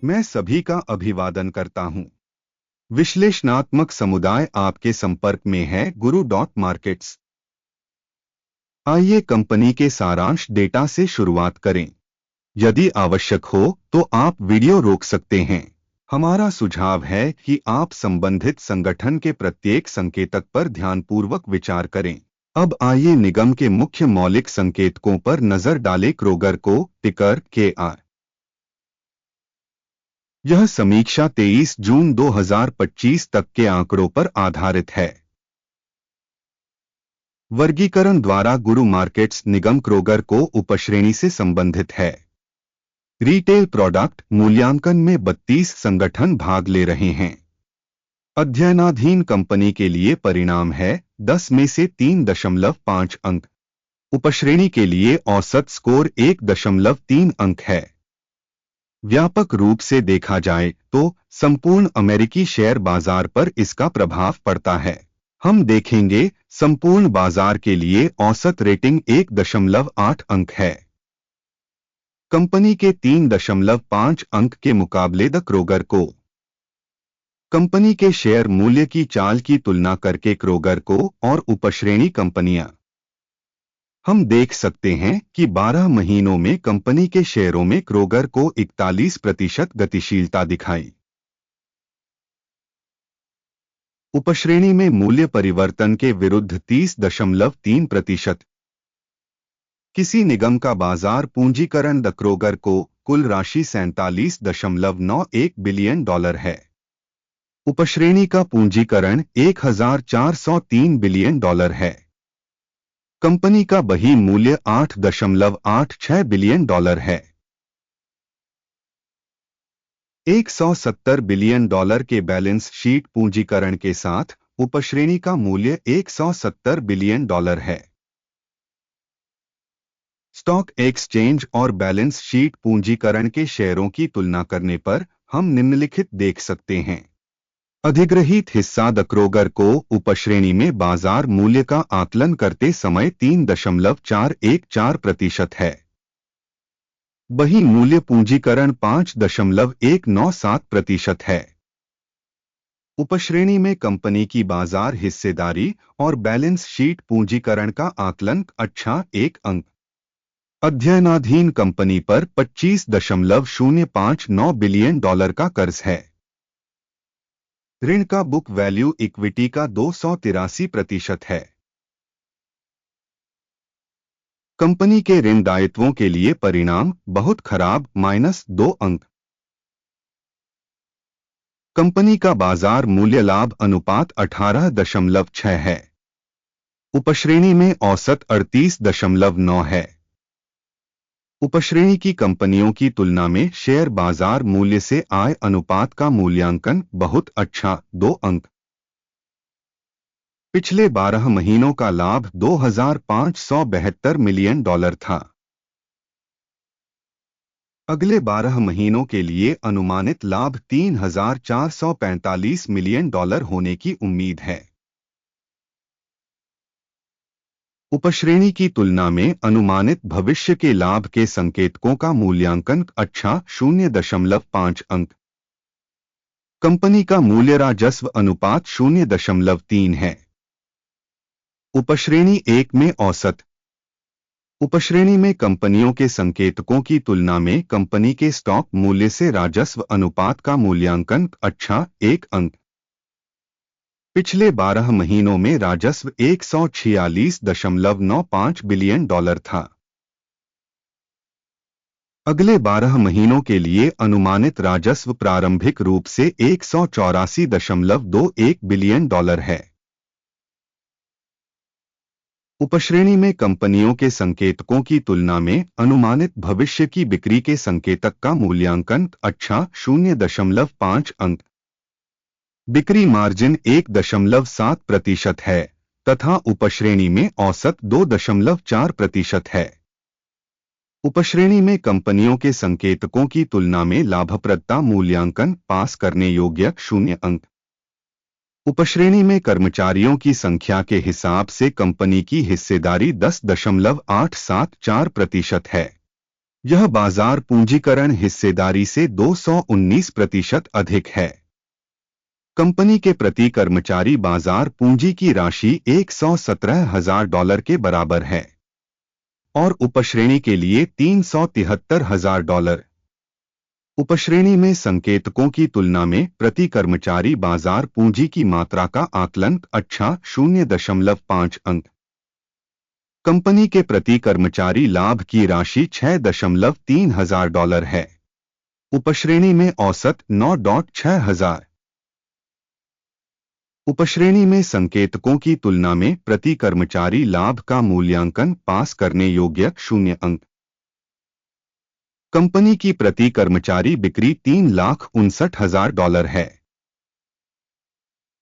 मैं सभी का अभिवादन करता हूं। विश्लेषणात्मक समुदाय आपके संपर्क में है गुरु डॉट मार्केट्स। आइए कंपनी के सारांश डेटा से शुरुआत करें। यदि आवश्यक हो तो आप वीडियो रोक सकते हैं। हमारा सुझाव है कि आप संबंधित संगठन के प्रत्येक संकेतक पर ध्यानपूर्वक विचार करें। अब आइए निगम के मुख्य मौलिक संकेतकों पर नजर डालें। क्रोगर को टिकर KR। यह समीक्षा 23 जून 2025 तक के आंकड़ों पर आधारित है। वर्गीकरण द्वारा गुरु मार्केट्स निगम क्रोगर को उपश्रेणी से संबंधित है। रिटेल प्रोडक्ट मूल्यांकन में 32 संगठन भाग ले रहे हैं। अध्ययनाधीन कंपनी के लिए परिणाम है 10 में से 3.5 अंक। उपश्रेणी के लिए औसत स्कोर 1.3 अंक है। व्यापक रूप से देखा जाए तो संपूर्ण अमेरिकी शेयर बाजार पर इसका प्रभाव पड़ता है। हम देखेंगे संपूर्ण बाजार के लिए औसत रेटिंग 1.8 अंक है। कंपनी के 3.5 अंक के मुकाबले द क्रोगर को। कंपनी के शेयर मूल्य की चाल की तुलना करके क्रोगर को और उपश्रेणी कंपनियां। हम देख सकते हैं कि 12 महीनों में कंपनी के शेयरों में क्रोगर को 41% गतिशीलता दिखाई। उपश्रेणी में मूल्य परिवर्तन के विरुद्ध 30.3%। किसी निगम का बाजार पूंजीकरण द क्रोगर को कुल राशि $47.91 बिलियन है। उपश्रेणी का पूंजीकरण $1,403 बिलियन है। कंपनी का बही मूल्य $8.86 बिलियन है। $170 बिलियन के बैलेंस शीट पूंजीकरण के साथ उपश्रेणी का मूल्य $170 बिलियन है। स्टॉक एक्सचेंज और बैलेंस शीट पूंजीकरण के शेयरों की तुलना करने पर हम निम्नलिखित देख सकते हैं। अधिग्रहित हिस्सा द क्रोगर को उपश्रेणी में बाजार मूल्य का आकलन करते समय 3.414% है। बही मूल्य पूंजीकरण 5.197% है। उपश्रेणी में कंपनी की बाजार हिस्सेदारी और बैलेंस शीट पूंजीकरण का आकलन 1 अंक। अध्ययनाधीन कंपनी पर $25.059 बिलियन का कर्ज है। ऋण का बुक वैल्यू इक्विटी का 283% है। कंपनी के ऋण दायित्वों के लिए परिणाम बहुत खराब -2 अंक। कंपनी का बाजार मूल्य लाभ अनुपात 18.6 है। उपश्रेणी में औसत 38.9 है। उपश्रेणी की कंपनियों की तुलना में शेयर बाजार मूल्य से आय अनुपात का मूल्यांकन बहुत अच्छा 2 अंक। पिछले 12 महीनों का लाभ $2,572 मिलियन था। अगले 12 महीनों के लिए अनुमानित लाभ $3,445 मिलियन होने की उम्मीद है। उपश्रेणी की तुलना में अनुमानित भविष्य के लाभ के संकेतकों का मूल्यांकन अच्छा 0.5 अंक। कंपनी का मूल्य राजस्व अनुपात 0.3 है। उपश्रेणी 1 में औसत। उपश्रेणी में कंपनियों के संकेतकों की तुलना में कंपनी के स्टॉक मूल्य से राजस्व अनुपात का मूल्यांकन अच्छा 1 अंक। पिछले 12 महीनों में राजस्व $146.95 बिलियन था। अगले 12 महीनों के लिए अनुमानित राजस्व प्रारंभिक रूप से $184.21 बिलियन है। उपश्रेणी में कंपनियों के संकेतकों की तुलना में अनुमानित भविष्य की बिक्री के संकेतक का मूल्यांकन अच्छा 0.5 अंक। बिक्री मार्जिन 1.7% है तथा उपश्रेणी में औसत 2.4% है। उपश्रेणी में कंपनियों के संकेतकों की तुलना में लाभप्रदता मूल्यांकन पास करने योग्य 0 अंक। उपश्रेणी में कर्मचारियों की संख्या के हिसाब से कंपनी की हिस्सेदारी 10.874% है। यह बाजार पूंजीकरण हिस्सेदारी से 219% अधिक है। कंपनी के प्रति कर्मचारी बाजार पूंजी की राशि $117,000 के बराबर है और उपश्रेणी के लिए $373,000। उपश्रेणी में संकेतकों की तुलना में प्रति कर्मचारी बाजार पूंजी की मात्रा का आकलन अच्छा 0.5 अंक। कंपनी के प्रति कर्मचारी लाभ की राशि $6,300 है। उपश्रेणी में औसत 9.6 हजार। उपश्रेणी में संकेतकों की तुलना में प्रति कर्मचारी लाभ का मूल्यांकन पास करने योग्य 0 अंक। कंपनी की प्रति कर्मचारी बिक्री $3,59,000 है।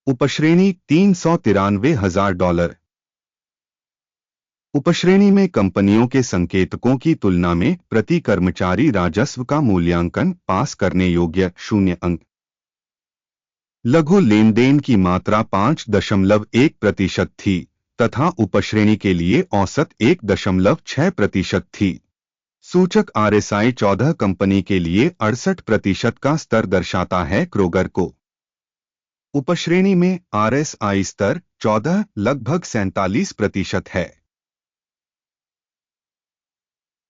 उपश्रेणी $393,000। उपश्रेणी में कंपनियों के संकेतकों की तुलना में प्रति कर्मचारी राजस्व का मूल्यांकन पास करने योग्य 0 अंक। लघु लेनदेन की मात्रा 5.1% थी तथा उपश्रेणी के औसत 1.6% थी। सूचक RSI 14 कंपनी के लिए 68% का स्तर दर्शाता है। क्रोगर को उपश्रेणी में RSI स्तर 14 लगभग 47% है।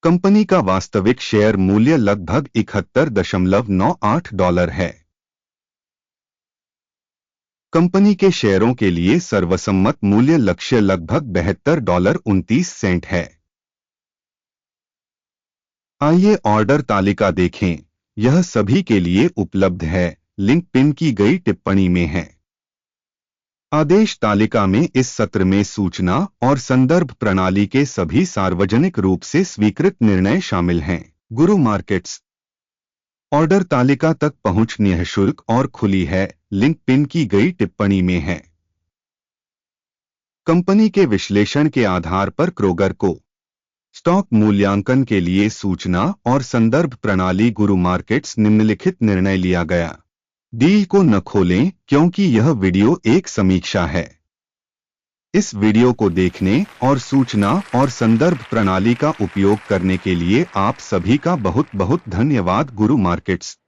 कंपनी का वास्तविक शेयर मूल्य लगभग $71.98 है। कंपनी के शेयरों के लिए सर्वसम्मत मूल्य लक्ष्य लगभग $72.29 है। आइए ऑर्डर तालिका देखें। यह सभी के लिए उपलब्ध है। लिंक पिन की गई टिप्पणी में है। आदेश तालिका में इस सत्र में सूचना और संदर्भ प्रणाली के सभी सार्वजनिक रूप से स्वीकृत निर्णय शामिल हैं। गुरु मार्केट्स ऑर्डर तालिका तक पहुंच निःशुल्क और खुली है। लिंक पिन की गई टिप्पणी में है। कंपनी के विश्लेषण के आधार पर क्रोगर को स्टॉक मूल्यांकन के लिए सूचना और संदर्भ प्रणाली गुरु मार्केट्स निम्नलिखित निर्णय लिया गया। डील को न खोलें क्योंकि यह वीडियो एक समीक्षा है। इस वीडियो को देखने और सूचना और संदर्भ प्रणाली का उपयोग करने के लिए आप सभी का बहुत बहुत धन्यवाद। गुरु मार्केट्स